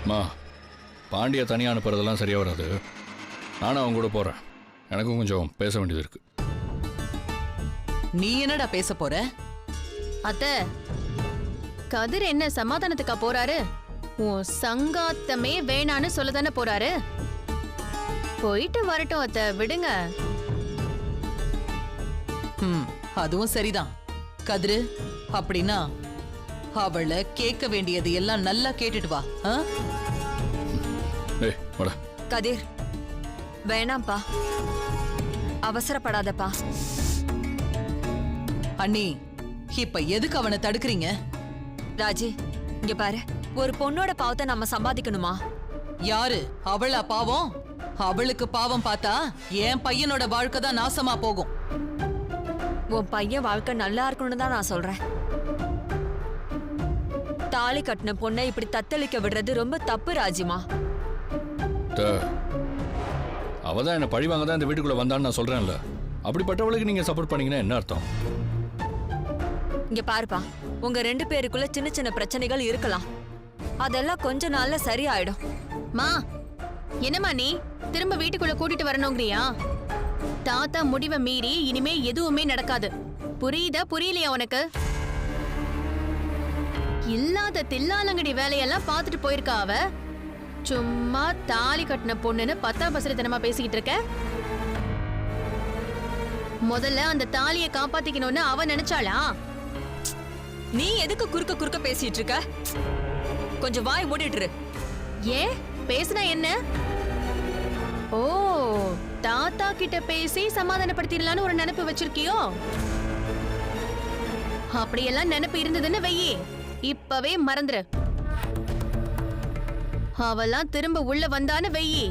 மா பாண்டிய தனியாக அனுப்புறதெல்லாம் சரியாக வராது. நானும் அவங்க கூட போகிறேன். எனக்கும் கொஞ்சம் பேச வேண்டியது இருக்கு. நீ என்னடா பேச போற? அத்தை, கதிர் என்ன சமாதானத்துக்கா போறாரு? உன் சங்காத்தமே வேணான்னு சொல்லதானே போறாரு. போயிட்டு வரட்டும் அத்தை, விடுங்க. அதுவும் சரிதான். கதிரு, அப்படின்னா அவளை கேட்க வேண்டியது எல்லாம் நல்லா கேட்டுட்டு வா. கதிர், வேணாம்ப்பா, அவசரப்படாதப்பா. அண்ணி, இப்ப எதுக்கு அவனை தடுக்கிறீங்க? ராஜி, இங்க பாரு, ஒரு பொண்ணோட பாவத்தை நம்ம சம்பாதிக்கணுமா? யாரு அவளா பாவம்? அவளுக்கு பாவம் பார்த்தா என் பையனோட வாழ்க்கை தான் நாசமா போகும். உன் பையன் வாழ்க்கை நல்லா இருக்கணும்னு தான் நான் சொல்றேன். தாலி கட்டின பொண்ணை இப்படி தத்தளிக்க விடுறது ரொம்ப தப்பு ராஜிமா. அவதான் என்ன பழி வாங்க தான் இந்த வீட்டுக்குள்ள வந்தான்னு நான் சொல்றேன்ல. அப்படிப்பட்டவளுக்கு நீங்க சப்போர்ட் பண்ணீங்கன்னா என்ன அர்த்தம்? இங்க பாருப்பா, உங்க 2 பேருக்குள்ள சின்ன சின்ன பிரச்சனைகள் இருக்கலாம். அதெல்லாம் கொஞ்ச நாள்ல சரியாயிடும். மா, என்னம்மா நீ திரும்ப வீட்டுக்குள்ள கூட்டிட்டு வரணுங்கிறியா? தாத்தா முடிவை மீறி இனிமே எதுவுமே நடக்காது. புரியுதா புரியலையா உனக்கு? இல்லாத தில்லாலங்கடி வேலையெல்லாம் பார்த்துட்டு போயிருக்கா அவ. சும்மா தாலி கட்டின பொண்ணுன்னு 10ஆம் பசரித்தனமா பேசிக்கிட்டு இருக்க. முதல்ல அந்த தாலியை காப்பாத்திக்கணும்னு அவ நினைச்சாளா? நீ எதுக்கு குறுக்க குறுக்க பேசிட்டு இருக்க? கொஞ்சம் வாய் மூடிட்டு. ஏன் பேசுனா என்ன? ஓ, தாத்தா கிட்ட பேசி சமாதானப்படுத்திடலான்னு ஒரு நினைப்பு வச்சிருக்கியோ? அப்படியெல்லாம் நினைப்பு இருந்ததுன்னு வெயி, இப்பவே மறந்துரு. அவெல்லாம் திரும்ப உள்ள வந்தான்னு வெயி,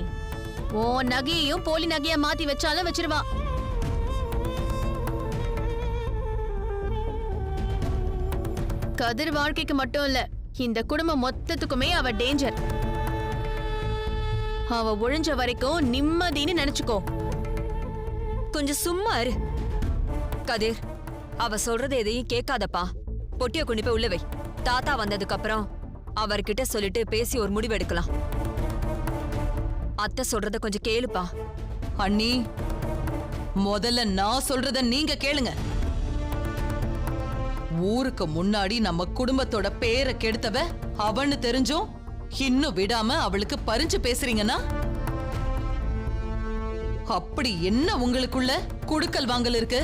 ஓ நகையையும் போலி நகையா மாத்தி வச்சாலும் வச்சிருவா. கதிர் வாழ்க்கைக்கு மட்டும் இல்ல, இந்த குடும்பம் மொத்தத்துக்குமே அவ டேஞ்சர். அவ ஒழிஞ்ச வரைக்கும் நிம்மதின்னு நினைச்சுக்கோ. கொஞ்சம் சும்மா இரு கதிர். அவ சொல்றது எதையும் கேட்காதப்பா. பொட்டிய கொண்டு போய் உள்ள வை. தாத்தா வந்ததுக்கு அப்புறம் அவர்கிட்ட சொல்லிட்டு பேசி ஒரு முடிவு எடுக்கலாம். அத்தை சொல்றத கொஞ்சம் கேளுப்பா. அண்ணி, முதல்ல நான் சொல்றத நீங்க கேளுங்க. ஊருக்கு முன்னாடி நம்ம குடும்பத்தோட பேரை கெடுத்தவ அவன்னு தெரிஞ்சும் இன்னும் விடாம அவளுக்கு பறிஞ்சு பேசுறீங்கன்னா, அப்படி என்ன உங்களுக்குள்ள குடுக்கல் வாங்கல் இருக்கு?